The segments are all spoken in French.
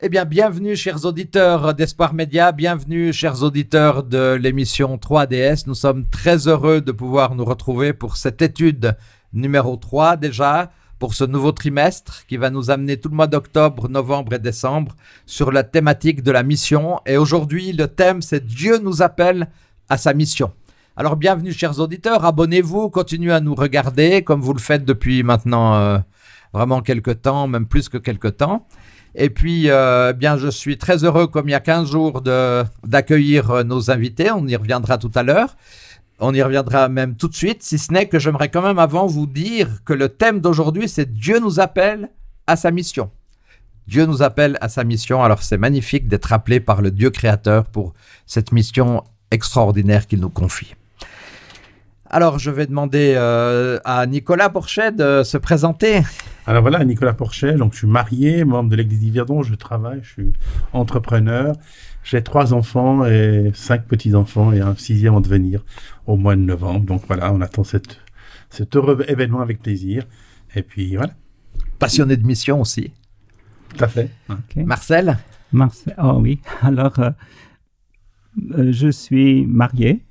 Eh bien, bienvenue, chers auditeurs d'Espoir Média, bienvenue, chers auditeurs de l'émission 3DS. Nous sommes très heureux de pouvoir nous retrouver pour cette étude numéro 3 déjà, pour ce nouveau trimestre qui va nous amener tout le mois d'octobre, novembre et décembre sur la thématique de la mission. Et aujourd'hui, le thème, c'est Dieu nous appelle à sa mission. Alors, bienvenue, chers auditeurs, abonnez-vous, continuez à nous regarder comme vous le faites depuis maintenant vraiment quelques temps, même plus que quelques temps. Et puis, bien, je suis très heureux, comme il y a 15 jours, d'accueillir nos invités. On y reviendra tout à l'heure. On y reviendra même tout de suite, si ce n'est que j'aimerais quand même avant vous dire que le thème d'aujourd'hui, c'est Dieu nous appelle à sa mission. Dieu nous appelle à sa mission. Alors, c'est magnifique d'être appelé par le Dieu créateur pour cette mission extraordinaire qu'il nous confie. Alors, je vais demander à Nicolas Porchet de se présenter. Alors voilà, Nicolas Porchet, donc je suis marié, membre de l'Église d'Yverdon, je travaille, je suis entrepreneur. J'ai 3 enfants et 5 petits-enfants et un 6e en devenir au mois de novembre. Donc voilà, on attend cet heureux événement avec plaisir. Et puis voilà. Passionné de mission aussi. Tout à fait. Okay. Marcel, oh oui. Alors, je suis marié,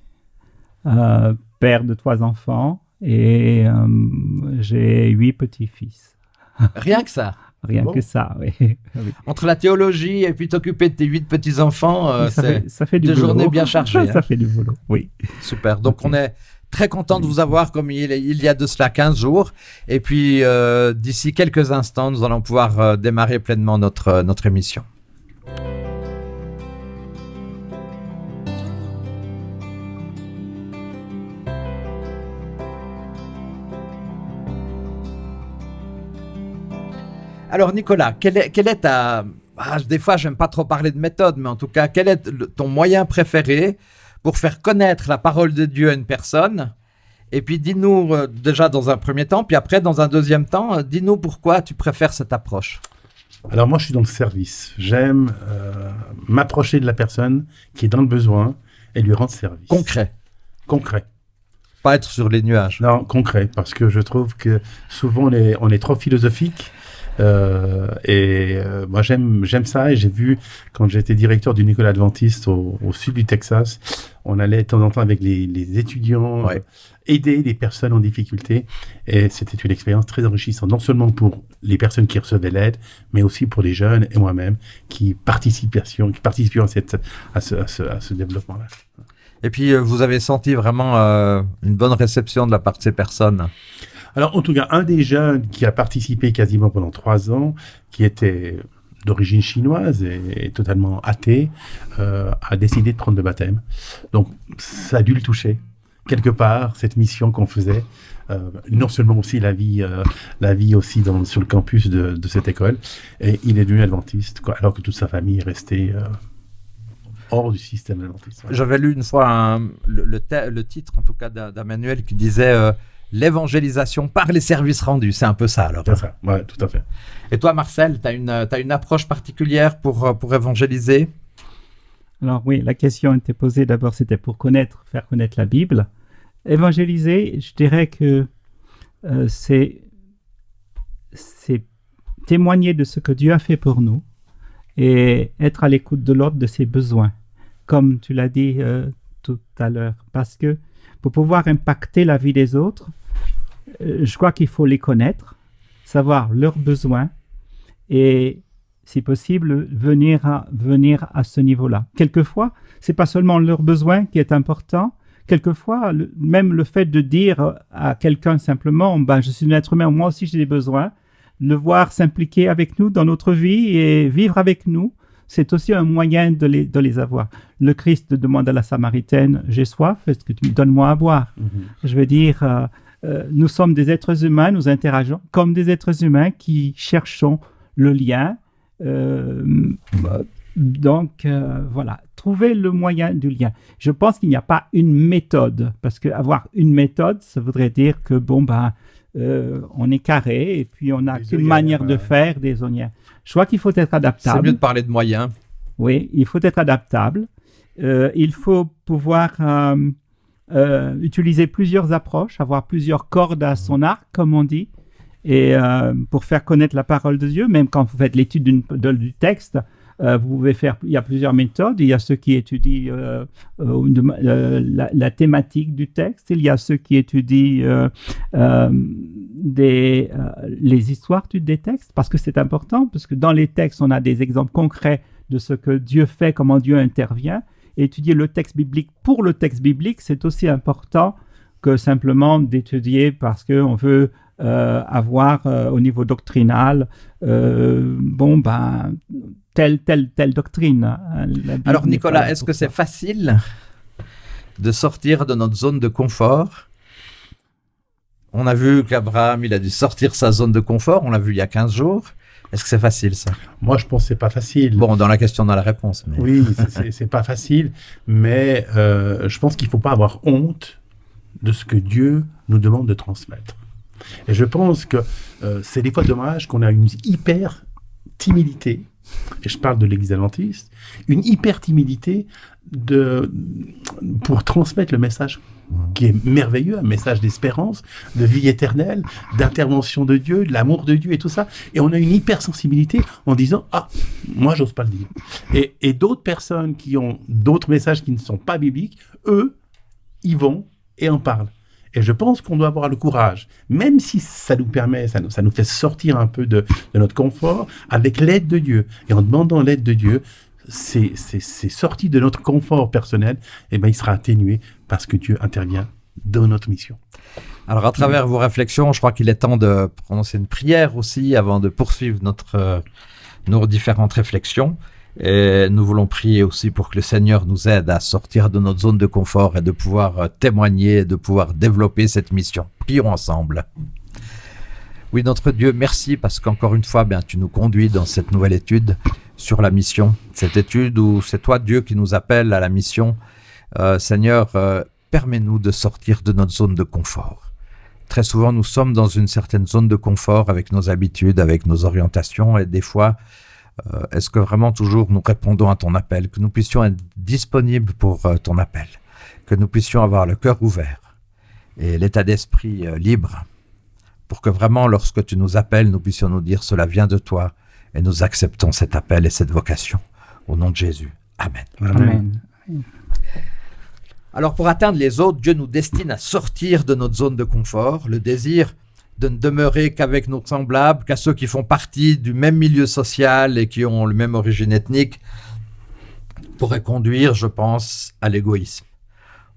père de 3 enfants et j'ai 8 petits-fils. Rien que ça. Rien que ça, oui. Oui. Entre la théologie et puis t'occuper de tes 8 petits-enfants, ça fait du deux boulot. journées bien chargées. Ça fait du boulot, oui. Super. Donc, on est très content de vous avoir comme il y a de cela 15 jours. Et puis, d'ici quelques instants, nous allons pouvoir démarrer pleinement notre émission. Alors Nicolas, quelle est ta... des fois, j'aime pas trop parler de méthode, mais en tout cas, quel est ton moyen préféré pour faire connaître la parole de Dieu à une personne? Et puis, dis-nous déjà dans un premier temps, puis après, dans un deuxième temps, dis-nous pourquoi tu préfères cette approche. Alors moi, je suis dans le service. J'aime m'approcher de la personne qui est dans le besoin et lui rendre service. Concret. Pas être sur les nuages. Non, concret, parce que je trouve que souvent, on est trop philosophique. Moi j'aime ça, et j'ai vu quand j'étais directeur d'une école adventiste au sud du Texas, on allait de temps en temps avec les étudiants aider les personnes en difficulté, et c'était une expérience très enrichissante, non seulement pour les personnes qui recevaient l'aide, mais aussi pour les jeunes et moi-même qui participions à ce développement-là. Et puis vous avez senti vraiment une bonne réception de la part de ces personnes? Alors, en tout cas, un des jeunes qui a participé quasiment pendant 3 ans, qui était d'origine chinoise et totalement athée, a décidé de prendre le baptême. Donc, ça a dû le toucher, quelque part, cette mission qu'on faisait. Non seulement aussi la vie aussi sur le campus de cette école. Et il est devenu adventiste, alors que toute sa famille est restée hors du système adventiste. Voilà. J'avais lu une fois le titre, en tout cas, d'un manuel qui disait... l'évangélisation par les services rendus, c'est un peu ça alors. C'est ça, ouais, tout à fait. Et toi Marcel, tu as une approche particulière pour évangéliser? Alors oui, la question était posée d'abord, c'était pour faire connaître la Bible. Évangéliser, je dirais que c'est témoigner de ce que Dieu a fait pour nous et être à l'écoute de l'autre, de ses besoins, comme tu l'as dit tout à l'heure, parce que pour pouvoir impacter la vie des autres, je crois qu'il faut les connaître, savoir leurs besoins et, si possible, venir à ce niveau-là. Quelquefois, c'est pas seulement leurs besoins qui est important. Quelquefois, même le fait de dire à quelqu'un simplement, je suis un être humain, moi aussi j'ai des besoins, le voir s'impliquer avec nous dans notre vie et vivre avec nous, c'est aussi un moyen de les avoir. Le Christ demande à la Samaritaine, j'ai soif, est-ce que tu me donnes-moi à boire? Je veux dire, nous sommes des êtres humains, nous interageons comme des êtres humains qui cherchons le lien. Donc, voilà, trouver le moyen du lien. Je pense qu'il n'y a pas une méthode, parce qu'avoir une méthode, ça voudrait dire que, on est carré et puis on n'a qu'une manière de faire des onières. Je crois qu'il faut être adaptable. C'est mieux de parler de moyens. Oui, il faut être adaptable. Il faut pouvoir utiliser plusieurs approches, avoir plusieurs cordes à son arc, comme on dit. Et pour faire connaître la parole de Dieu, même quand vous faites l'étude du texte, vous pouvez faire, il y a plusieurs méthodes. Il y a ceux qui étudient la thématique du texte. Il y a ceux qui étudient les histoires des textes, parce que c'est important, parce que dans les textes, on a des exemples concrets de ce que Dieu fait, comment Dieu intervient. Et étudier le texte biblique pour le texte biblique, c'est aussi important que simplement d'étudier parce qu'on veut avoir au niveau doctrinal, telle doctrine. Hein. Alors Nicolas, est-ce que c'est facile de sortir de notre zone de confort? On a vu qu'Abraham, il a dû sortir sa zone de confort, on l'a vu il y a 15 jours. Est-ce que c'est facile, ça? Moi, je pense que c'est pas facile. Bon, dans la question, dans la réponse. Mais... Oui, c'est pas facile, mais je pense qu'il faut pas avoir honte de ce que Dieu nous demande de transmettre. Et je pense que c'est des fois dommage qu'on a une hyper timidité, et je parle de l'Église adventiste, une hyper timidité pour transmettre le message qui est merveilleux, un message d'espérance, de vie éternelle, d'intervention de Dieu, de l'amour de Dieu et tout ça. Et on a une hypersensibilité en disant « Ah, moi, j'ose pas le dire ». Et d'autres personnes qui ont d'autres messages qui ne sont pas bibliques, eux, y vont et en parlent. Et je pense qu'on doit avoir le courage, même si ça nous permet, ça nous fait sortir un peu de notre confort, avec l'aide de Dieu. Et en demandant l'aide de Dieu, c'est sorti de notre confort personnel, et ben il sera atténué parce que Dieu intervient dans notre mission. Alors, à travers vos réflexions, je crois qu'il est temps de prononcer une prière aussi avant de poursuivre nos différentes réflexions. Et nous voulons prier aussi pour que le Seigneur nous aide à sortir de notre zone de confort et de pouvoir témoigner, de pouvoir développer cette mission. Prions ensemble. Oui, notre Dieu, merci parce qu'encore une fois, tu nous conduis dans cette nouvelle étude sur la mission. Cette étude où c'est toi, Dieu, qui nous appelle à la mission. Seigneur, permets-nous de sortir de notre zone de confort. Très souvent, nous sommes dans une certaine zone de confort avec nos habitudes, avec nos orientations et des fois, est-ce que vraiment toujours nous répondons à ton appel, que nous puissions être disponibles pour ton appel, que nous puissions avoir le cœur ouvert et l'état d'esprit libre pour que vraiment, lorsque tu nous appelles, nous puissions nous dire « Cela vient de toi » et nous acceptons cet appel et cette vocation. Au nom de Jésus. Amen. Amen. Alors, pour atteindre les autres, Dieu nous destine à sortir de notre zone de confort, le désir de ne demeurer qu'avec nos semblables, qu'à ceux qui font partie du même milieu social et qui ont le même origine ethnique, pourrait conduire, je pense, à l'égoïsme.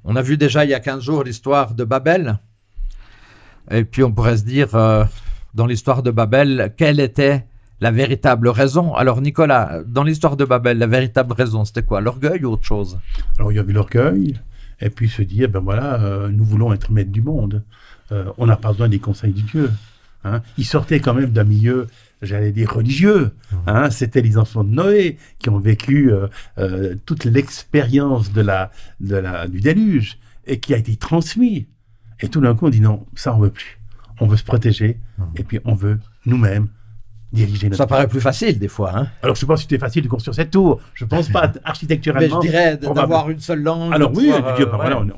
On a vu déjà il y a 15 jours l'histoire de Babel. Et puis on pourrait se dire, dans l'histoire de Babel, quelle était la véritable raison? Alors Nicolas, dans l'histoire de Babel, la véritable raison, c'était quoi? L'orgueil ou autre chose? Alors il y avait l'orgueil, et puis se dire, nous voulons être maîtres du monde. On n'a pas besoin des conseils de Dieu. Hein. Ils sortaient quand même d'un milieu, j'allais dire, religieux. Hein. C'était les enfants de Noé qui ont vécu toute l'expérience du déluge et qui a été transmis. Et tout d'un coup, on dit non, ça on veut plus. On veut se protéger et puis on veut nous-mêmes diriger notre... Ça paraît plus facile des fois. Hein. Alors je ne sais pas si c'était facile de construire cette tour. Je ne pense pas architecturalement. Mais je dirais d'avoir une seule langue. Alors oui,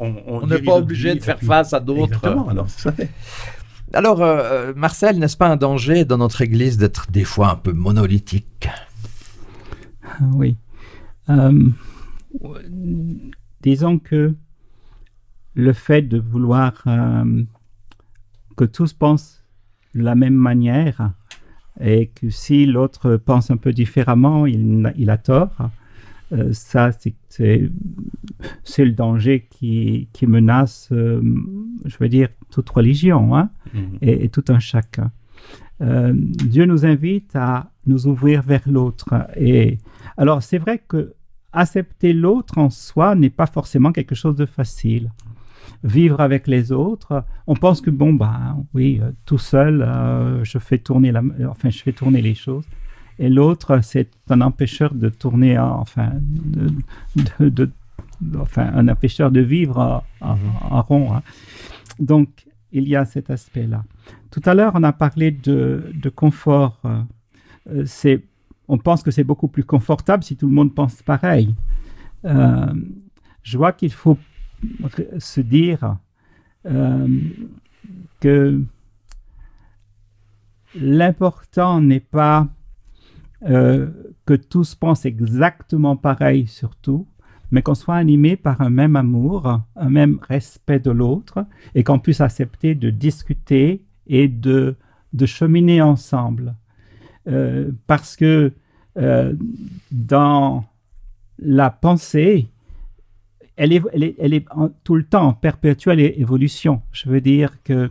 on n'est pas obligé de faire face à d'autres. Exactement, alors ça fait. Alors, Marcel, n'est-ce pas un danger dans notre Église d'être des fois un peu monolithique? Oui. Disons que le fait de vouloir que tous pensent de la même manière et que si l'autre pense un peu différemment, il a tort, ça, c'est le danger qui menace, je veux dire, toute religion et tout un chacun. Dieu nous invite à nous ouvrir vers l'autre. Et alors, c'est vrai que accepter l'autre en soi n'est pas forcément quelque chose de facile. Vivre avec les autres, on pense que tout seul, je fais tourner les choses. Et l'autre, c'est un empêcheur de tourner, un empêcheur de vivre en rond. Hein. Donc, il y a cet aspect-là. Tout à l'heure, on a parlé de confort. On pense que c'est beaucoup plus confortable si tout le monde pense pareil. Je vois qu'il faut se dire que l'important n'est pas que tous pensent exactement pareil sur tout, mais qu'on soit animé par un même amour, un même respect de l'autre, et qu'on puisse accepter de discuter et de cheminer ensemble. Parce que dans la pensée, elle est tout le temps en perpétuelle évolution. Je veux dire que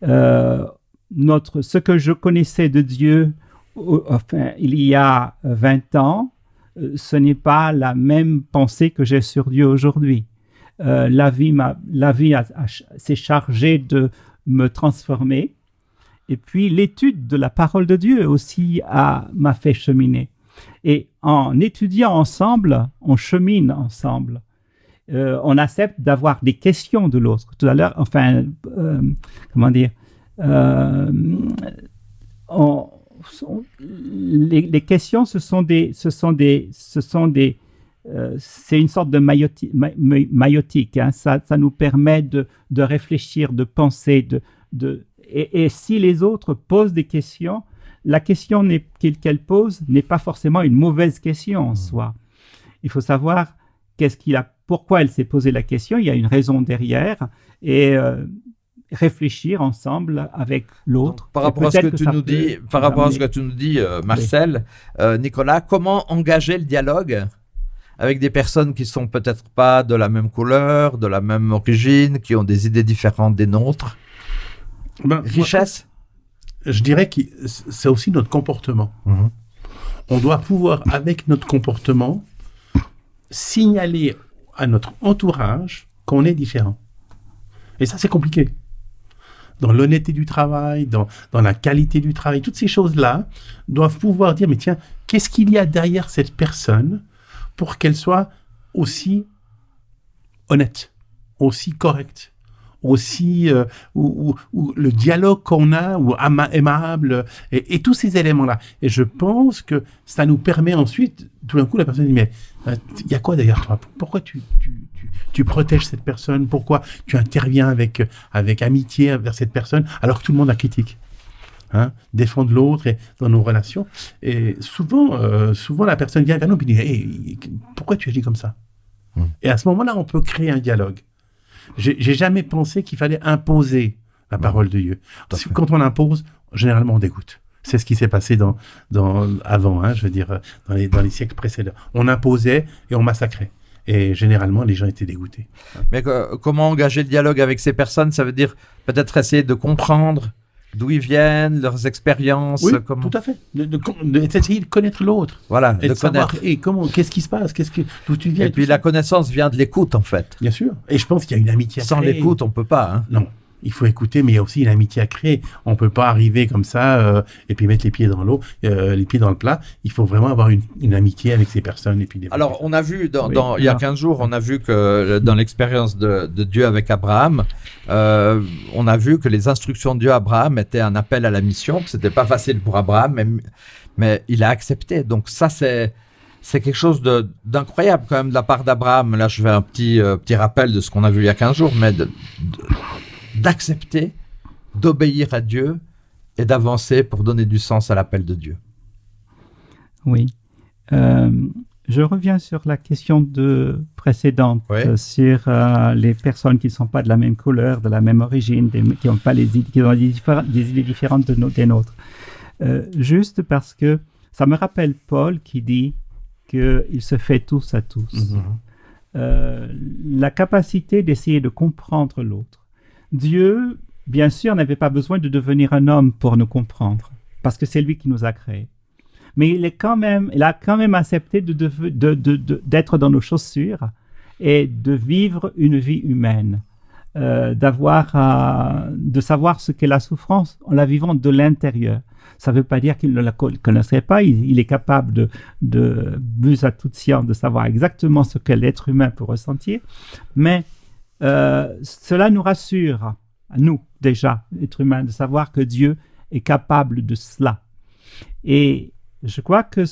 ce que je connaissais de Dieu il y a 20 ans, ce n'est pas la même pensée que j'ai sur Dieu aujourd'hui. La vie s'est chargée de me transformer. Et puis l'étude de la parole de Dieu aussi m'a fait cheminer. Et en étudiant ensemble, on chemine ensemble. On accepte d'avoir des questions de l'autre. Tout à l'heure, les questions, c'est une sorte de maïotique. Hein. Ça nous permet de réfléchir, de penser, et si les autres posent des questions, la question qu'elle pose n'est pas forcément une mauvaise question en soi. Il faut savoir pourquoi elle s'est posée la question. Il y a une raison derrière, et réfléchir ensemble avec l'autre. Donc, par rapport à ce que tu nous dis, Marcel, oui. Nicolas, comment engager le dialogue avec des personnes qui sont peut-être pas de la même couleur, de la même origine, qui ont des idées différentes des nôtres? Richesse? Je dirais que c'est aussi notre comportement. Mm-hmm. On doit pouvoir, avec notre comportement, signaler à notre entourage qu'on est différent. Et ça, c'est compliqué. Dans l'honnêteté du travail, dans la qualité du travail, toutes ces choses-là doivent pouvoir dire, mais tiens, qu'est-ce qu'il y a derrière cette personne pour qu'elle soit aussi honnête, aussi correcte, aussi ou le dialogue qu'on a, ou aimable, et tous ces éléments-là. Et je pense que ça nous permet ensuite, tout d'un coup, la personne dit, mais il y a quoi derrière toi? Pourquoi tu protèges cette personne? Pourquoi tu interviens avec amitié vers cette personne, alors que tout le monde la critique? Défendre l'autre et dans nos relations. Et souvent la personne vient vers nous et dit, hey, pourquoi tu agis comme ça? Et à ce moment-là, on peut créer un dialogue. J'ai jamais pensé qu'il fallait imposer la parole de Dieu. Parce que quand on impose, généralement on dégoûte. C'est ce qui s'est passé avant, je veux dire, dans les siècles précédents. On imposait et on massacrait. Et généralement, les gens étaient dégoûtés. Mais comment engager le dialogue avec ces personnes? Ça veut dire peut-être essayer de comprendre d'où ils viennent, leurs expériences. Oui, tout à fait. D'essayer de connaître l'autre. Voilà, et de savoir qu'est-ce qui se passe, d'où tu viens. Et puis la connaissance vient de l'écoute, en fait. Bien sûr. Et je pense qu'il y a une amitié à créer. Sans l'écoute, on ne peut pas. Hein. Non. Il faut écouter, mais il y a aussi une amitié à créer. On ne peut pas arriver comme ça et puis mettre les pieds dans l'eau, les pieds dans le plat. Il faut vraiment avoir une amitié avec ces personnes. Et puis alors, on a vu, il y a 15 jours, on a vu que dans l'expérience de Dieu avec Abraham, on a vu que les instructions de Dieu à Abraham étaient un appel à la mission, que ce n'était pas facile pour Abraham, mais il a accepté. Donc ça, c'est quelque chose d'incroyable quand même de la part d'Abraham. Là, je fais un petit rappel de ce qu'on a vu il y a 15 jours, mais d'accepter, d'obéir à Dieu et d'avancer pour donner du sens à l'appel de Dieu. Oui. Je reviens sur la question précédente, sur les personnes qui ne sont pas de la même couleur, de la même origine, qui ont des idées différentes des nôtres. Juste parce que ça me rappelle Paul qui dit qu'il se fait tous à tous. La capacité d'essayer de comprendre l'autre. Dieu, bien sûr, n'avait pas besoin de devenir un homme pour nous comprendre, parce que c'est lui qui nous a créés. Mais il a quand même accepté d'être dans nos chaussures et de vivre une vie humaine, de savoir ce qu'est la souffrance en la vivant de l'intérieur. Ça ne veut pas dire qu'il ne la connaissait pas. Il est capable bus à toute science, de savoir exactement ce que l'être humain peut ressentir, mais cela nous rassure, à nous déjà, l'être humain, de savoir que Dieu est capable de cela. Et je crois que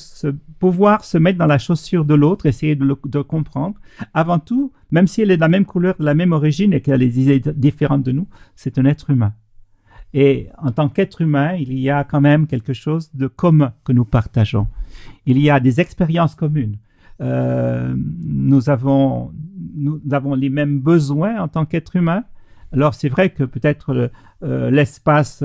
pouvoir se mettre dans la chaussure de l'autre, essayer de comprendre, avant tout, même si elle est de la même couleur, de la même origine et qu'elle a des idées différentes de nous, c'est un être humain. Et en tant qu'être humain, il y a quand même quelque chose de commun que nous partageons. Il y a des expériences communes. Nous avons les mêmes besoins en tant qu'être humain. Alors, c'est vrai que peut-être l'espace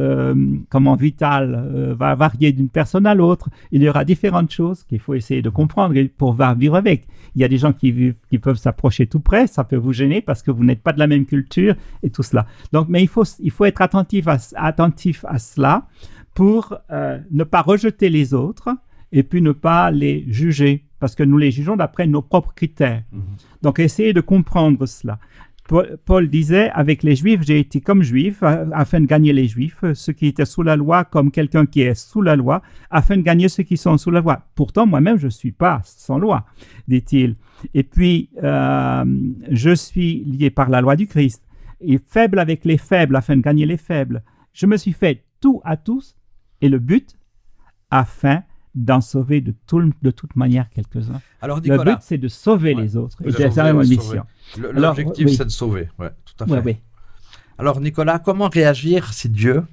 vital va varier d'une personne à l'autre. Il y aura différentes choses qu'il faut essayer de comprendre pour vivre avec. Il y a des gens qui peuvent s'approcher tout près, ça peut vous gêner parce que vous n'êtes pas de la même culture et tout cela. Donc, mais il faut être attentif à cela pour ne pas rejeter les autres et puis ne pas les juger parce que nous les jugeons d'après nos propres critères. Donc, essayez de comprendre cela. Paul disait, avec les Juifs, j'ai été comme Juif afin de gagner les Juifs, ceux qui étaient sous la loi, comme quelqu'un qui est sous la loi, afin de gagner ceux qui sont sous la loi. Pourtant, moi-même, je ne suis pas sans loi, dit-il. Et puis, je suis lié par la loi du Christ, et faible avec les faibles, afin de gagner les faibles. Je me suis fait tout à tous, et le but, afin d'en sauver de toute manière quelques-uns. Alors, Nicolas, le but, c'est de sauver les autres. Et c'est vraiment une mission. L'objectif, c'est de sauver. Oui, tout à fait. Oui. Alors, Nicolas, comment réagir si Dieu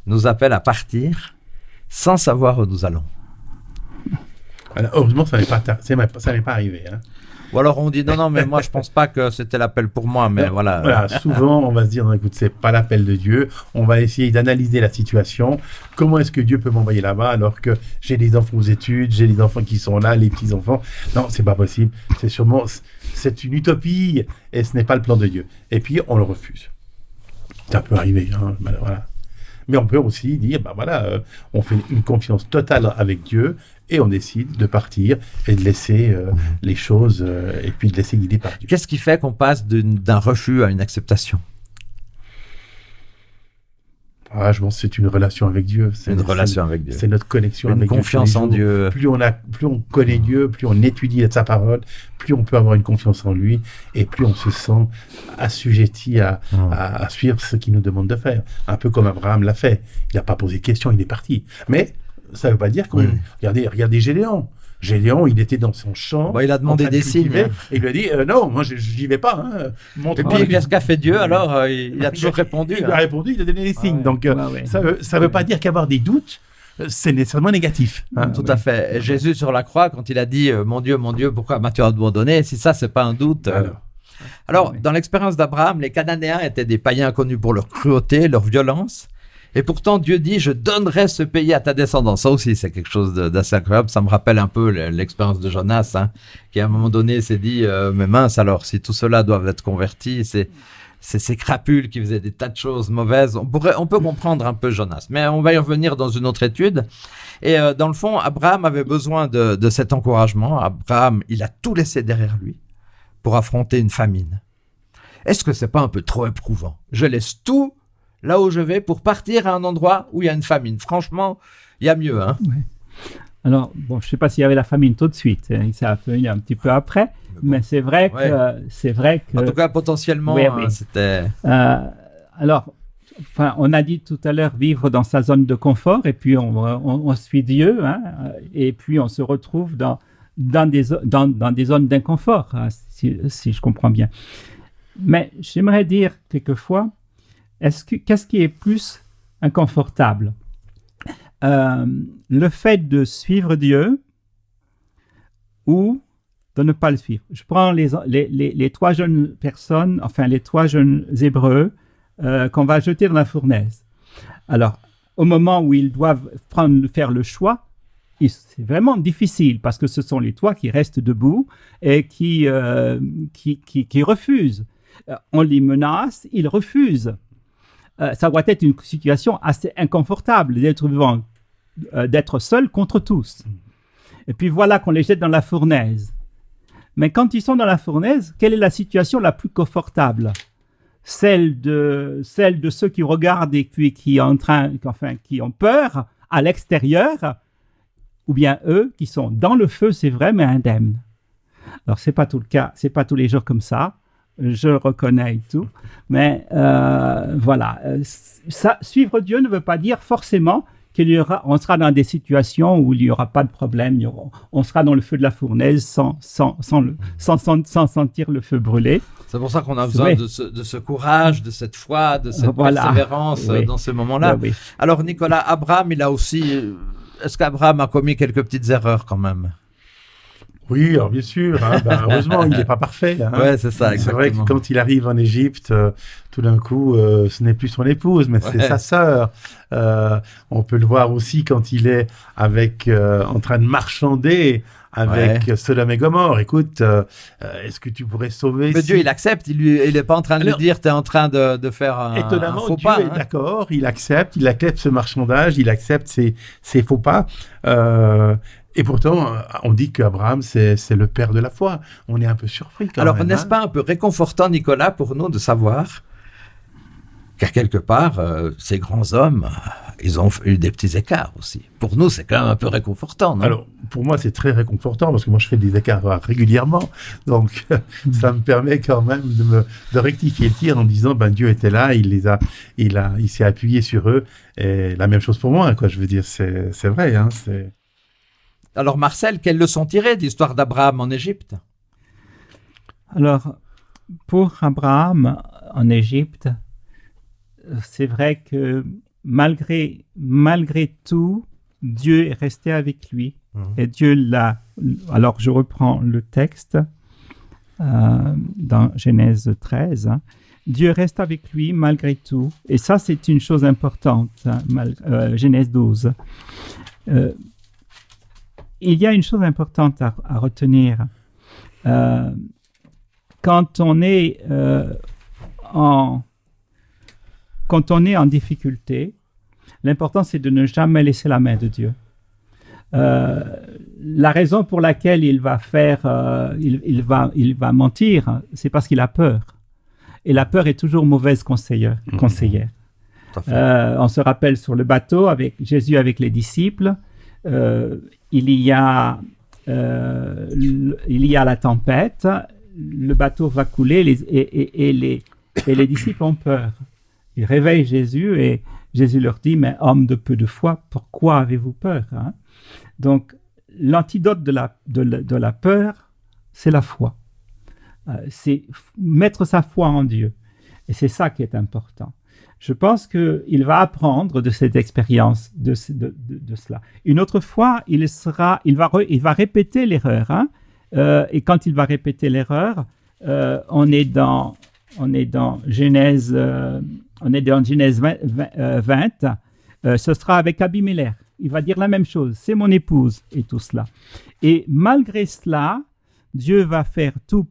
nous appelle à partir sans savoir où nous allons? Alors, heureusement, ça n'est pas arrivé. Hein. Ou alors on dit non, mais moi je pense pas que c'était l'appel pour moi, mais voilà. Souvent, on va se dire, non, écoute, c'est pas l'appel de Dieu. On va essayer d'analyser la situation. Comment est-ce que Dieu peut m'envoyer là-bas alors que j'ai des enfants aux études, j'ai les enfants qui sont là, les petits-enfants. Non, c'est pas possible. C'est une utopie et ce n'est pas le plan de Dieu. Et puis, on le refuse. Ça peut arriver, hein, voilà. Mais on peut aussi dire, on fait une confiance totale avec Dieu et on décide de partir et de laisser les choses et puis de laisser guider par Dieu. Qu'est-ce qui fait qu'on passe d'un refus à une acceptation? Je pense que c'est une relation avec Dieu. C'est notre connexion avec Dieu. Une confiance en Dieu. Plus on connaît Dieu, plus on étudie sa parole, plus on peut avoir une confiance en lui et plus on se sent assujetti à suivre ce qu'il nous demande de faire. Un peu comme Abraham l'a fait. Il n'a pas posé de questions, il est parti. Mais ça ne veut pas dire que... Regardez Gédéon. Gédéon, il était dans son champ. Il a demandé des signes. Et il lui a dit non, moi je n'y vais pas. Et puis qu'est-ce qu'a fait Dieu alors? Il a toujours répondu. Il a répondu, il a donné des signes. Donc ça ne veut pas dire qu'avoir des doutes, c'est nécessairement négatif. Tout à fait. Et Jésus sur la croix, quand il a dit mon Dieu, pourquoi m'as-tu abandonné? Si ça, c'est pas un doute. Alors, dans l'expérience d'Abraham, les Cananéens étaient des païens connus pour leur cruauté, leur violence. Et pourtant, Dieu dit, je donnerai ce pays à ta descendance. Ça aussi, c'est quelque chose d'assez incroyable. Ça me rappelle un peu l'expérience de Jonas, qui à un moment donné s'est dit, mais mince alors, si tout cela doivent être convertis, c'est ces crapules qui faisaient des tas de choses mauvaises. On peut comprendre un peu Jonas, mais on va y revenir dans une autre étude. Et dans le fond, Abraham avait besoin de cet encouragement. Abraham, il a tout laissé derrière lui pour affronter une famine. Est-ce que c'est pas un peu trop éprouvant? Je laisse tout là où je vais pour partir à un endroit où il y a une famine. Franchement, il y a mieux. Hein. Ouais. Alors, je ne sais pas s'il y avait la famine tout de suite. Ça a venu un petit peu après. Mais c'est vrai que... En tout cas, potentiellement, c'était... Alors, on a dit tout à l'heure vivre dans sa zone de confort et puis on suit Dieu et puis on se retrouve dans des zones d'inconfort, si je comprends bien. Mais j'aimerais dire quelquefois, qu'est-ce qui est plus inconfortable? Le fait de suivre Dieu ou de ne pas le suivre. Je prends les trois jeunes personnes, les trois jeunes Hébreux qu'on va jeter dans la fournaise. Alors, au moment où ils doivent faire le choix, c'est vraiment difficile parce que ce sont les trois qui restent debout et qui refusent. On les menace, ils refusent. Ça doit être une situation assez inconfortable d'être seul contre tous. Et puis voilà qu'on les jette dans la fournaise. Mais quand ils sont dans la fournaise, quelle est la situation la plus confortable? Celle de ceux qui regardent et qui ont peur à l'extérieur, ou bien eux qui sont dans le feu, c'est vrai, mais indemnes. Alors c'est pas tout le cas, c'est pas tous les jours comme ça. Je reconnais tout, mais voilà. Suivre Dieu ne veut pas dire forcément on sera dans des situations où il n'y aura pas de problème, on sera dans le feu de la fournaise sans sentir le feu brûler. C'est pour ça qu'on a besoin de ce courage, de cette foi, de cette persévérance dans ces moments-là. Oui. Alors Nicolas, Abraham, il a aussi... Est-ce qu'Abraham a commis quelques petites erreurs quand même? Oui, alors bien sûr. Heureusement, il n'est pas parfait. Ouais, c'est ça, exactement. C'est vrai que quand il arrive en Égypte, tout d'un coup, ce n'est plus son épouse, mais c'est sa sœur. On peut le voir aussi quand il est en train de marchander avec Sodome et Gomorrhe. Écoute, est-ce que tu pourrais sauver... Mais Dieu, il accepte. Il n'est pas en train de lui dire, tu es en train de faire un faux pas. Étonnamment, Dieu est d'accord. Il accepte ce marchandage. Il accepte ses faux pas. Et pourtant, on dit qu'Abraham, c'est le père de la foi. On est un peu surpris quand même. Alors, n'est-ce pas un peu réconfortant, Nicolas, pour nous de savoir qu'à quelque part, ces grands hommes, ils ont eu des petits écarts aussi. Pour nous, c'est quand même un peu réconfortant, non? Alors, pour moi, c'est très réconfortant parce que moi, je fais des écarts régulièrement. Donc, ça me permet quand même de rectifier le tir en disant, Dieu était là, il s'est appuyé sur eux. Et la même chose pour moi, quoi. Je veux dire, c'est vrai, c'est... Alors Marcel, quelle leçon tirer de l'histoire d'Abraham en Égypte? Alors, pour Abraham en Égypte, c'est vrai que malgré tout, Dieu est resté avec lui. Et Dieu l'a... Alors, je reprends le texte dans Genèse 13. Dieu reste avec lui malgré tout. Et ça, c'est une chose importante. Genèse 12. Il y a une chose importante à retenir. Quand on est en difficulté, l'important c'est de ne jamais laisser la main de Dieu. La raison pour laquelle il va mentir, c'est parce qu'il a peur. Et la peur est toujours mauvaise conseillère. On se rappelle sur le bateau avec Jésus avec les disciples. Il y a la tempête, le bateau va couler et les disciples ont peur. Ils réveillent Jésus et Jésus leur dit, mais homme de peu de foi, pourquoi avez-vous peur? Donc, l'antidote de la peur, c'est la foi. C'est mettre sa foi en Dieu. Et c'est ça qui est important. Je pense qu'il va apprendre de cette expérience, de cela. Une autre fois, il va répéter l'erreur. Et quand il va répéter l'erreur, on est dans Genèse 20. Ce sera avec Abimelech. Il va dire la même chose. C'est mon épouse et tout cela. Et malgré cela, Dieu va faire tout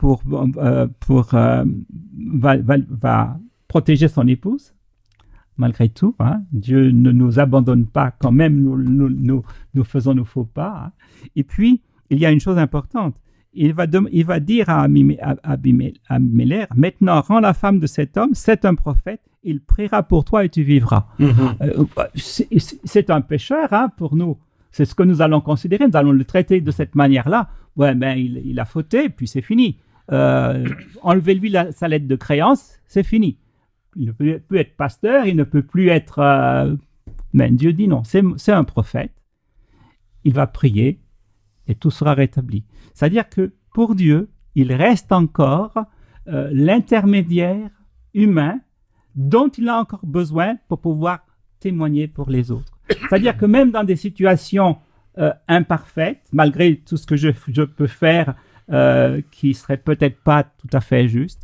va protéger son épouse. Malgré tout, Dieu ne nous abandonne pas quand même nous faisons nos faux pas. Et puis, il y a une chose importante. Il va dire à Abimelech, maintenant, rends la femme de cet homme, c'est un prophète, il priera pour toi et tu vivras. C'est un pécheur pour nous. C'est ce que nous allons considérer. Nous allons le traiter de cette manière-là. Ouais, il a fauté, puis c'est fini. Enlevez-lui sa lettre de créance, c'est fini. Il ne peut plus être pasteur, il ne peut plus être... Mais Dieu dit non, c'est un prophète. Il va prier et tout sera rétabli. C'est-à-dire que pour Dieu, il reste encore l'intermédiaire humain dont il a encore besoin pour pouvoir témoigner pour les autres. C'est-à-dire que même dans des situations imparfaites, malgré tout ce que je peux faire qui ne serait peut-être pas tout à fait juste,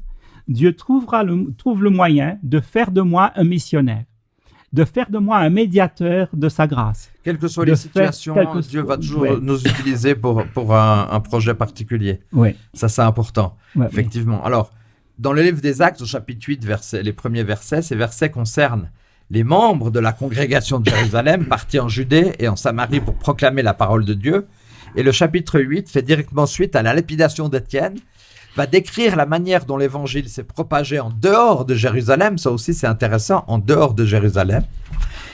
Dieu trouve le moyen de faire de moi un missionnaire, de faire de moi un médiateur de sa grâce. Quelles que soient les situations, Dieu va toujours nous utiliser pour un projet particulier. Oui. Ça, c'est important, effectivement. Oui. Alors, dans le livre des Actes, au chapitre 8, les premiers versets, ces versets concernent les membres de la congrégation de Jérusalem partis en Judée et en Samarie pour proclamer la parole de Dieu. Et le chapitre 8 fait directement suite à la lapidation d'Étienne, va décrire la manière dont l'évangile s'est propagé en dehors de Jérusalem. Ça aussi, c'est intéressant, en dehors de Jérusalem.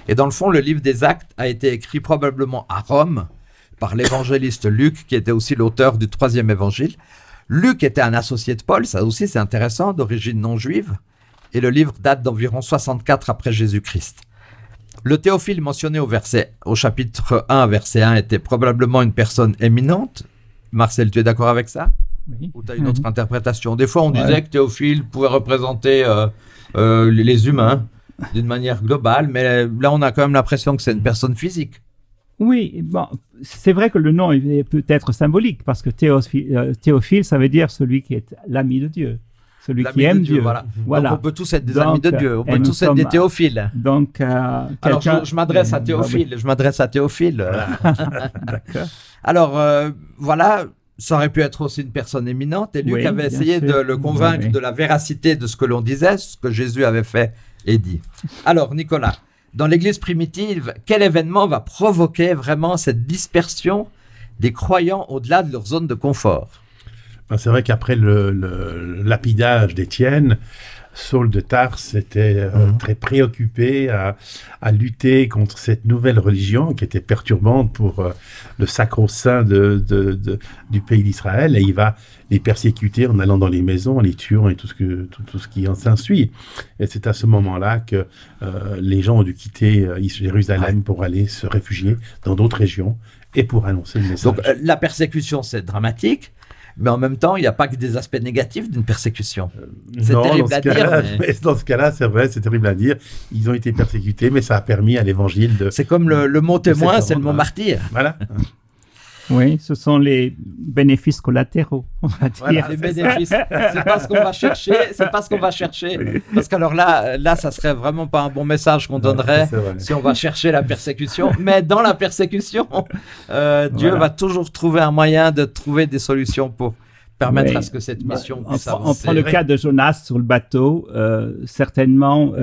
Et dans le fond, le livre des Actes a été écrit probablement à Rome par l'évangéliste Luc, qui était aussi l'auteur du 3e évangile. Luc était un associé de Paul, ça aussi c'est intéressant, d'origine non juive. Et le livre date d'environ 64 après Jésus-Christ. Le Théophile mentionné au chapitre 1, verset 1, était probablement une personne éminente. Marcel, tu es d'accord avec ça? Oui. Ou tu as une autre interprétation? Des fois, on disait que Théophile pouvait représenter les humains d'une manière globale, mais là, on a quand même l'impression que c'est une personne physique. Oui, bon, c'est vrai que le nom est peut-être symbolique, parce que Théophile, ça veut dire celui qui est l'ami de Dieu, celui qui aime Dieu. Voilà. Voilà. Donc, on peut tous être des amis de Dieu, on peut tous être des Théophiles. Donc, alors, je m'adresse à Théophile, D'accord. Alors, voilà, ça aurait pu être aussi une personne éminente, et Luc avait essayé de le convaincre de la véracité de ce que l'on disait, ce que Jésus avait fait et dit. Alors, Nicolas, dans l'Église primitive, quel événement va provoquer vraiment cette dispersion des croyants au-delà de leur zone de confort? C'est vrai qu'après le lapidage d'Étienne, Saul de Tarse était très préoccupé à lutter contre cette nouvelle religion qui était perturbante pour le sacro-saint du pays d'Israël, et il va les persécuter en allant dans les maisons, en les tuant et tout ce qui en s'ensuit. Et c'est à ce moment-là que les gens ont dû quitter Jérusalem pour aller se réfugier dans d'autres régions et pour annoncer le message. Donc la persécution, c'est dramatique. Mais en même temps, il n'y a pas que des aspects négatifs d'une persécution. C'est terrible à dire. Mais dans ce cas-là, c'est vrai, c'est terrible à dire. Ils ont été persécutés, mais ça a permis à l'évangile de... C'est comme le mot témoin, c'est le mot martyr. Voilà. Oui, ce sont les bénéfices collatéraux, on va dire. Voilà, les bénéfices. C'est pas ce qu'on va chercher, Parce qu'alors là, ça serait vraiment pas un bon message qu'on donnerait si on va chercher la persécution. Mais dans la persécution, Dieu va toujours trouver un moyen de trouver des solutions pour permettre à ce que cette mission puisse avancer. On prend le cas de Jonas sur le bateau. Certainement,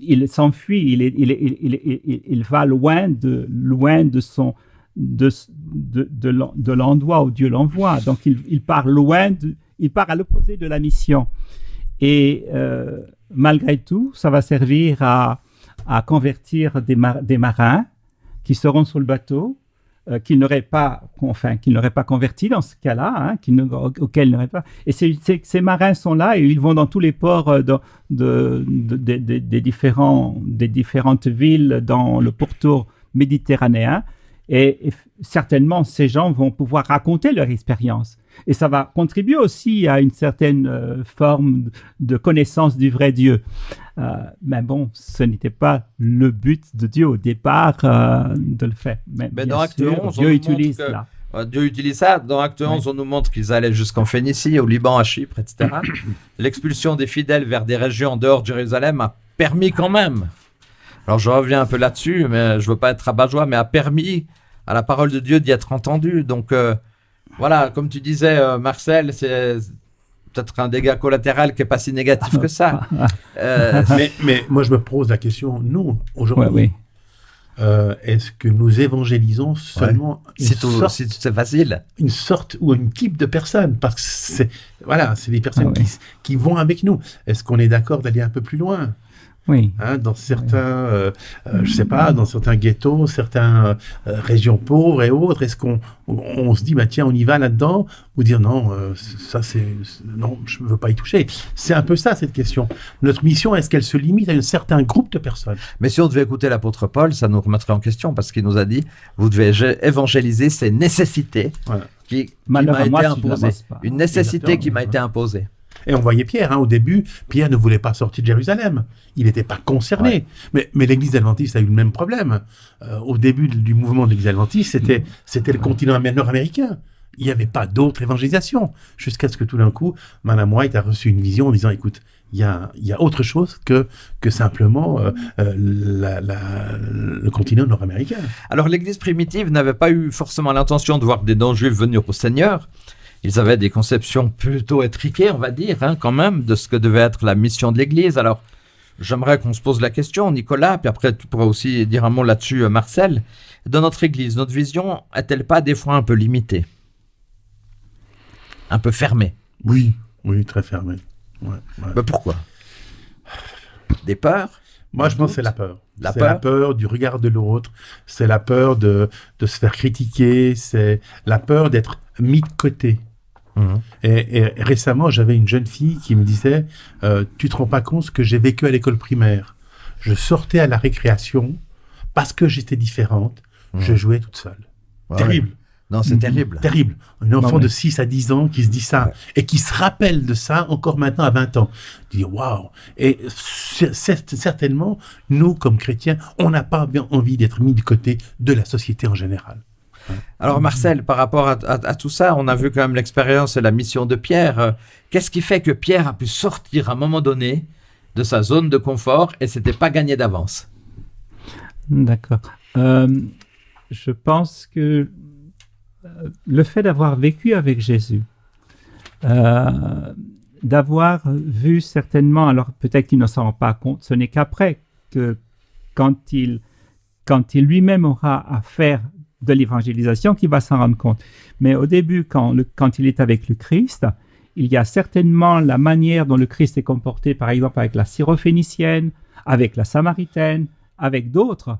il s'enfuit, il va loin de son... de l'endroit où Dieu l'envoie. Donc, il part loin, il part à l'opposé de la mission. Et malgré tout, ça va servir à convertir des marins qui seront sur le bateau, qu'ils n'auraient pas convertis dans ce cas-là, auxquels ils n'auraient pas. Et ces marins sont là et ils vont dans tous les ports des différentes villes dans le pourtour méditerranéen. Et certainement, ces gens vont pouvoir raconter leur expérience. Et ça va contribuer aussi à une certaine forme de connaissance du vrai Dieu. Mais bon, ce n'était pas le but de Dieu au départ de le faire. Mais dans Acte 11, Dieu utilise là. Dieu utilise ça. Dans Acte 11, on nous montre qu'ils allaient jusqu'en Phénicie, au Liban, à Chypre, etc. L'expulsion des fidèles vers des régions en dehors de Jérusalem a permis quand même... Alors, je reviens un peu là-dessus, mais je ne veux pas être rabat-joie, mais a permis à la parole de Dieu d'y être entendue. Donc, voilà, comme tu disais, Marcel, c'est peut-être un dégât collatéral qui n'est pas si négatif que ça. Mais moi, je me pose la question, nous, aujourd'hui, est-ce que nous évangélisons seulement c'est facile. Une sorte ou un type de personnes? Parce que c'est des personnes qui vont avec nous. Est-ce qu'on est d'accord d'aller un peu plus loin? Oui. Dans certains, je sais pas, dans certains ghettos, certaines régions pauvres et autres, est-ce qu'on se dit, bah tiens, on y va là-dedans, ou dire non, non, je ne veux pas y toucher. C'est un peu ça, cette question. Notre mission, est-ce qu'elle se limite à un certain groupe de personnes? Mais si on devait écouter l'apôtre Paul, ça nous remettrait en question, parce qu'il nous a dit, vous devez évangéliser ces nécessités qui m'a été imposées. Une nécessité qui m'a été imposée. Et on voyait Pierre, au début, Pierre ne voulait pas sortir de Jérusalem. Il n'était pas concerné. Mais l'Église adventiste a eu le même problème. Au début du mouvement de l'Église adventiste, c'était le continent nord-américain. Il n'y avait pas d'autre évangélisation. Jusqu'à ce que tout d'un coup, Madame White a reçu une vision en disant, écoute, il y a autre chose que simplement le continent nord-américain. Alors l'Église primitive n'avait pas eu forcément l'intention de voir des non-juifs venir au Seigneur. Ils avaient des conceptions plutôt étriquées, on va dire, quand même, de ce que devait être la mission de l'Église. Alors, j'aimerais qu'on se pose la question, Nicolas, puis après tu pourras aussi dire un mot là-dessus, Marcel. Dans notre Église, notre vision est-elle pas des fois un peu limitée? Un peu fermée? Oui, très fermée. Mais pourquoi? Des peurs? Moi, je pense que c'est la peur. La peur du regard de l'autre, c'est la peur de se faire critiquer, c'est la peur d'être mis de côté. Et récemment, j'avais une jeune fille qui me disait « Tu te rends pas compte ce que j'ai vécu à l'école primaire. je sortais à la récréation parce que j'étais différente, je jouais toute seule. Ouais. Terrible. Non, c'est terrible. Terrible. Un enfant Non, de 6 à 10 ans qui se dit ça et qui se rappelle de ça encore maintenant à 20 ans. Il dit waouh. Et certainement, nous, comme chrétiens, on n'a pas bien envie d'être mis du côté de la société en général. Alors Marcel, par rapport à tout ça, on a vu quand même l'expérience et la mission de Pierre. Qu'est-ce qui fait que Pierre a pu sortir à un moment donné de sa zone de confort et c'était pas gagné d'avance? D'accord. Je pense que le fait d'avoir vécu avec Jésus, d'avoir vu certainement, alors peut-être qu'il ne s'en rend pas compte, ce n'est qu'après que quand il lui-même aura à faire de l'évangélisation qu'il va s'en rendre compte. Mais au début, quand il est avec le Christ, il y a certainement la manière dont le Christ est comporté, par exemple avec la syrophénicienne, avec la samaritaine, avec d'autres,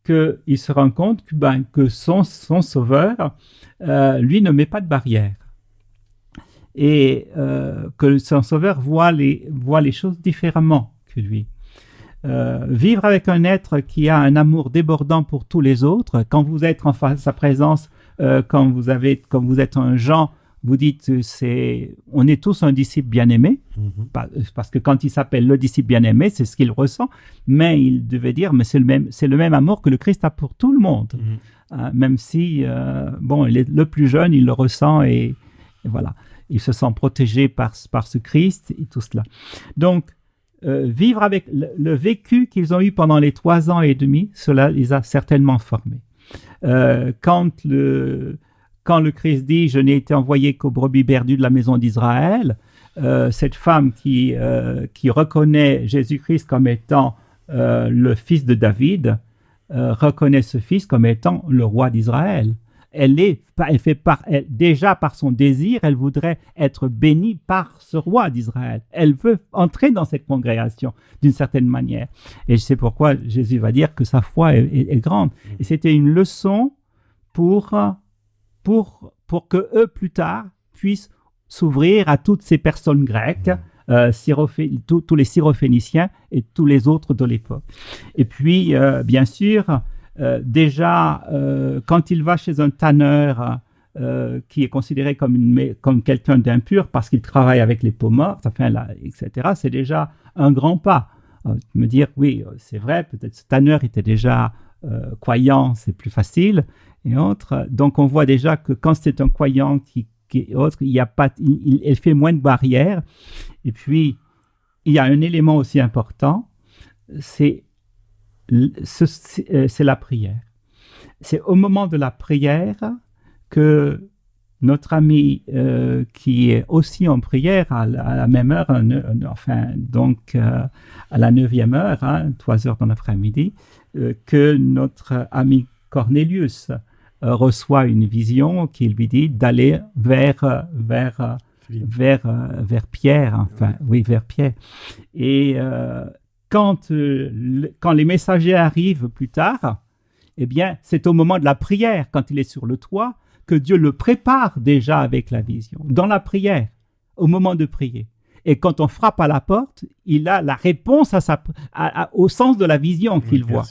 qu'il se rend compte que son sauveur, lui, ne met pas de barrière. Et que son sauveur voit les choses différemment que lui. Vivre avec un être qui a un amour débordant pour tous les autres, quand vous êtes en sa présence, quand vous êtes un Jean, vous dites on est tous un disciple bien-aimé, parce que quand il s'appelle le disciple bien-aimé, c'est ce qu'il ressent, mais il devait dire, mais c'est le même amour que le Christ a pour tout le monde. Même si, le plus jeune, il le ressent et voilà. Il se sent protégé par ce Christ et tout cela. Donc, vivre avec le vécu qu'ils ont eu pendant les 3 ans et demi, cela les a certainement formés. Quand le Christ dit « Je n'ai été envoyé qu'aux brebis perdues de la maison d'Israël », cette femme qui reconnaît Jésus-Christ comme étant le fils de David, reconnaît ce fils comme étant le roi d'Israël. Déjà par son désir, elle voudrait être bénie par ce roi d'Israël. Elle veut entrer dans cette congrégation d'une certaine manière. Et c'est pourquoi Jésus va dire que sa foi est grande. Et c'était une leçon pour que eux, plus tard, puissent s'ouvrir à toutes ces personnes grecques, tous les syrophéniciens et tous les autres de l'époque. Et puis, bien sûr, déjà, quand il va chez un tanneur qui est considéré comme quelqu'un d'impur parce qu'il travaille avec les peaux mortes, etc., c'est déjà un grand pas. Me dire, oui, c'est vrai, peut-être ce tanneur était déjà croyant, c'est plus facile. Et autres. Donc, on voit déjà que quand c'est un croyant qui est autre, elle fait moins de barrières. Et puis, il y a un élément aussi important, c'est la prière. C'est au moment de la prière que notre ami qui est aussi en prière à la même heure, à la 9e heure, 3 heures dans l'après-midi, que notre ami Cornelius reçoit une vision qui lui dit d'aller vers Pierre, vers Pierre. Et quand les messagers arrivent plus tard, eh bien, c'est au moment de la prière, quand il est sur le toit, que Dieu le prépare déjà avec la vision. Dans la prière, au moment de prier. Et quand on frappe à la porte, il a la réponse au sens de la vision qu'il voit.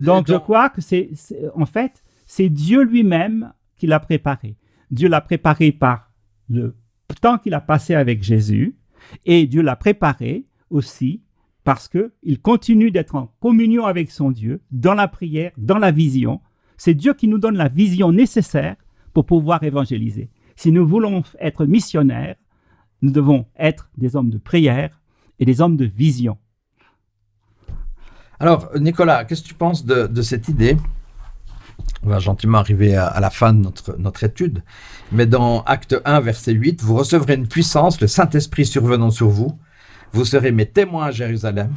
Donc, je crois que c'est Dieu lui-même qui l'a préparé. Dieu l'a préparé par le temps qu'il a passé avec Jésus, et Dieu l'a préparé aussi parce qu'il continue d'être en communion avec son Dieu, dans la prière, dans la vision. C'est Dieu qui nous donne la vision nécessaire pour pouvoir évangéliser. Si nous voulons être missionnaires, nous devons être des hommes de prière et des hommes de vision. Alors, Nicolas, qu'est-ce que tu penses de cette idée ? On va gentiment arriver à la fin de notre étude. Mais dans Acte 1, verset 8, « Vous recevrez une puissance, le Saint-Esprit survenant sur vous. Vous serez mes témoins à Jérusalem,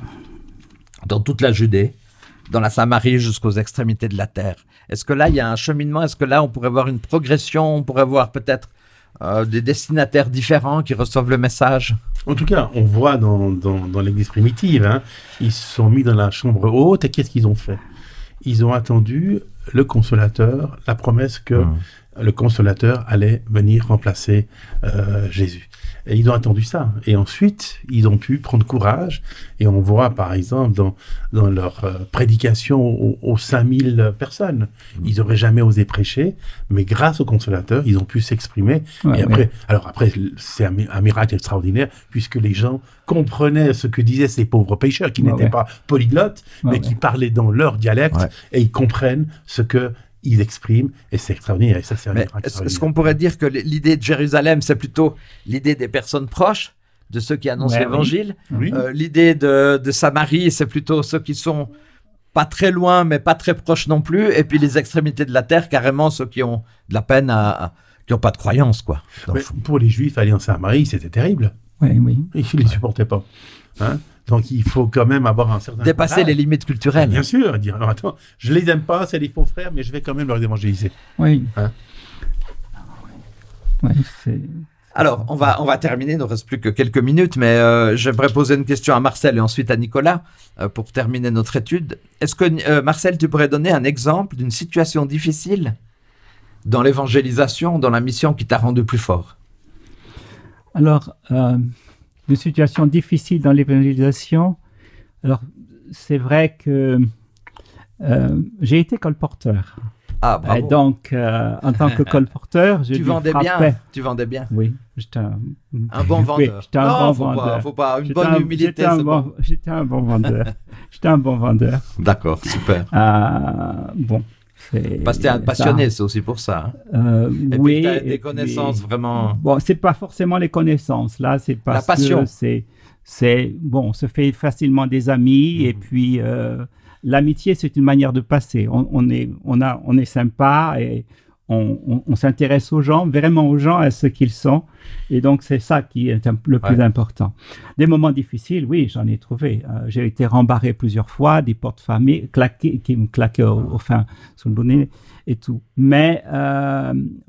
dans toute la Judée, dans la Samarie jusqu'aux extrémités de la terre. » Est-ce que là, il y a un cheminement ? Est-ce que là, on pourrait voir une progression ? On pourrait voir peut-être des destinataires différents qui reçoivent le message? En tout cas, on voit dans l'Église primitive, ils se sont mis dans la chambre haute et qu'est-ce qu'ils ont fait ? Ils ont attendu le Consolateur, la promesse que le Consolateur allait venir remplacer Jésus. Et ils ont attendu ça. Et ensuite, ils ont pu prendre courage. Et on voit, par exemple, dans leur prédication aux 5000 personnes, ils n'auraient jamais osé prêcher, mais grâce au Consolateur, ils ont pu s'exprimer. Ouais, et après, c'est un miracle extraordinaire, puisque les gens comprenaient ce que disaient ces pauvres pécheurs, qui n'étaient pas polyglottes, mais qui parlaient dans leur dialecte, et ils comprennent ce que ils expriment, et c'est extraordinaire. Et ça, c'est un miracle extraordinaire. Est-ce qu'on pourrait dire que l'idée de Jérusalem, c'est plutôt l'idée des personnes proches, de ceux qui annoncent l'évangile? Oui. L'idée de Samarie, c'est plutôt ceux qui sont pas très loin, mais pas très proches non plus. Et puis les extrémités de la terre, carrément ceux qui ont de la peine, qui n'ont pas de croyance, quoi. Mais pour les Juifs, aller en Samarie, c'était terrible. Oui. Ils ne les supportaient pas. Hein? Donc, il faut quand même avoir un certain dépasser courage. les limites culturelles. Bien sûr, dire, alors attends, je les aime pas, c'est des faux frères, mais je vais quand même leur évangéliser. Oui. Hein? Oui, c'est... Alors, on va terminer, il ne nous reste plus que quelques minutes, mais j'aimerais poser une question à Marcel et ensuite à Nicolas pour terminer notre étude. Est-ce que, Marcel, tu pourrais donner un exemple d'une situation difficile dans l'évangélisation, dans la mission qui t'a rendu plus fort? Alors, une situation difficile dans l'évangélisation. Alors, c'est vrai que j'ai été colporteur. Ah, bravo. Et donc, en tant que colporteur, tu vendais bien. Oui, j'étais un bon vendeur. Oui, j'étais un bon vendeur. Faut pas une bonne humilité. J'étais un bon vendeur. J'étais un bon vendeur. D'accord, super. Bon. Parce que tu es un passionné, c'est aussi pour ça. Et oui. Puis tu as des connaissances vraiment. Bon, c'est pas forcément les connaissances. Là, c'est parce la passion. Que c'est bon, on se fait facilement des amis et puis l'amitié, c'est une manière de passer. On est sympa et on s'intéresse aux gens, vraiment aux gens, à ce qu'ils sont. Et donc, c'est ça qui est le plus important. Des moments difficiles, oui, j'en ai trouvé. J'ai été rembarré plusieurs fois, des portes fermées, qui me claquaient au fin sur le bonnet et tout. Mais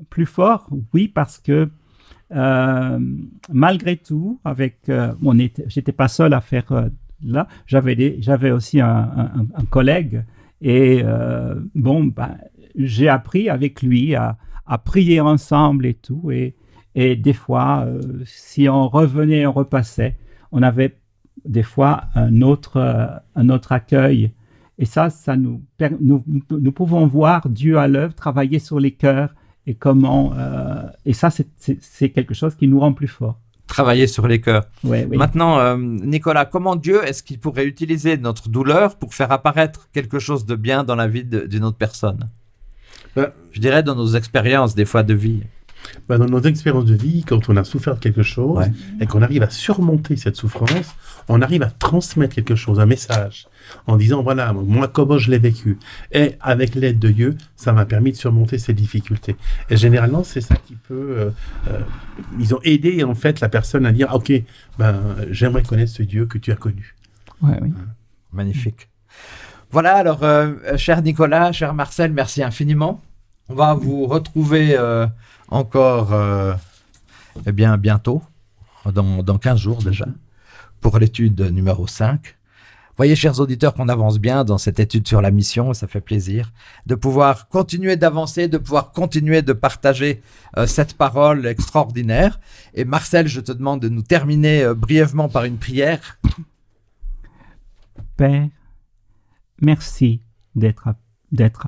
plus fort, oui, parce que malgré tout, j'étais pas seul à faire là. J'avais aussi un collègue et j'ai appris avec lui à prier ensemble et tout. Et des fois, si on revenait, on repassait, on avait des fois un autre accueil. Et ça nous pouvons voir Dieu à l'œuvre, travailler sur les cœurs et comment. Et ça, c'est quelque chose qui nous rend plus forts. Travailler sur les cœurs. Oui. Maintenant, Nicolas, comment Dieu est-ce qu'il pourrait utiliser notre douleur pour faire apparaître quelque chose de bien dans la vie d'une autre personne? Je dirais dans nos expériences, des fois, de vie. Dans nos expériences de vie, quand on a souffert de quelque chose et qu'on arrive à surmonter cette souffrance, on arrive à transmettre quelque chose, un message, en disant, voilà, moi, comment je l'ai vécu. Et avec l'aide de Dieu, ça m'a permis de surmonter ces difficultés. Et généralement, c'est ça qui peut... ils ont aidé, en fait, la personne à dire, OK, j'aimerais connaître ce Dieu que tu as connu. Oui. Magnifique. Voilà, alors, cher Nicolas, cher Marcel, merci infiniment. On va vous retrouver encore bientôt, dans 15 jours déjà, pour l'étude numéro 5. Voyez, chers auditeurs, qu'on avance bien dans cette étude sur la mission, ça fait plaisir de pouvoir continuer d'avancer, de pouvoir continuer de partager cette parole extraordinaire. Et Marcel, je te demande de nous terminer brièvement par une prière. Père, merci d'être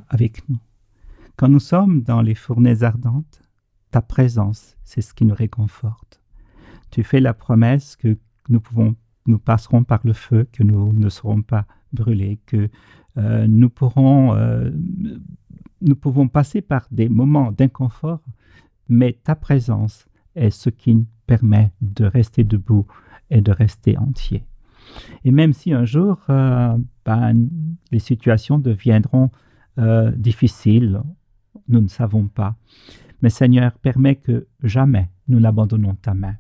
avec nous. Quand nous sommes dans les fournaises ardentes, ta présence, c'est ce qui nous réconforte. Tu fais la promesse que nous passerons par le feu, que nous ne serons pas brûlés, que nous pouvons passer par des moments d'inconfort, mais ta présence est ce qui nous permet de rester debout et de rester entier. Et même si un jour, les situations deviendront difficiles, nous ne savons pas. Mais Seigneur, permets que jamais nous n'abandonnons ta main.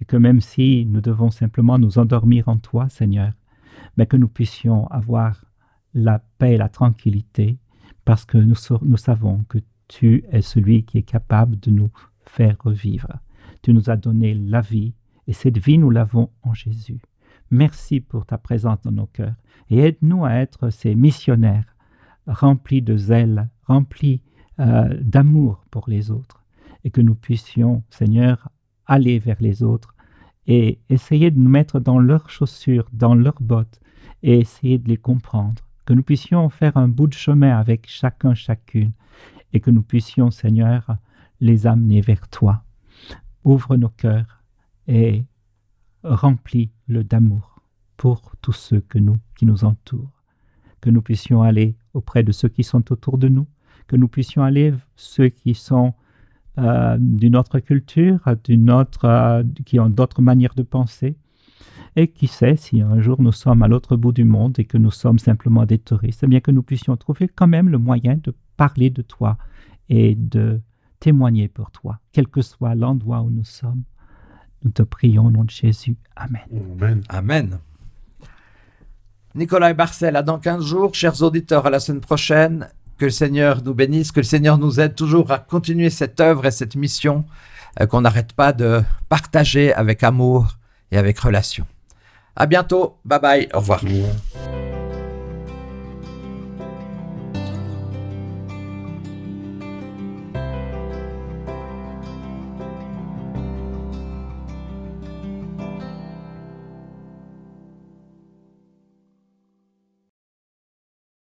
Et que même si nous devons simplement nous endormir en toi, Seigneur, mais que nous puissions avoir la paix et la tranquillité, parce que nous savons que tu es celui qui est capable de nous faire revivre. Tu nous as donné la vie, et cette vie, nous l'avons en Jésus. Merci pour ta présence dans nos cœurs. Et aide-nous à être ces missionnaires remplis de zèle, remplis d'amour pour les autres, et que nous puissions, Seigneur, aller vers les autres et essayer de nous mettre dans leurs chaussures, dans leurs bottes, et essayer de les comprendre. Que nous puissions faire un bout de chemin avec chacun, chacune, et que nous puissions, Seigneur, les amener vers toi. Ouvre nos cœurs et remplis-le d'amour pour tous ceux qui nous entourent. Que nous puissions aller auprès de ceux qui sont autour de nous, que nous puissions aller ceux qui sont d'une autre culture, qui ont d'autres manières de penser. Et qui sait, si un jour nous sommes à l'autre bout du monde et que nous sommes simplement des touristes, eh bien que nous puissions trouver quand même le moyen de parler de toi et de témoigner pour toi, quel que soit l'endroit où nous sommes. Nous te prions au nom de Jésus. Amen. Amen. Amen. Nicolas Barcel, à dans 15 jours. Chers auditeurs, à la semaine prochaine. Que le Seigneur nous bénisse, que le Seigneur nous aide toujours à continuer cette œuvre et cette mission qu'on n'arrête pas de partager avec amour et avec relation. À bientôt. Bye bye. Au revoir.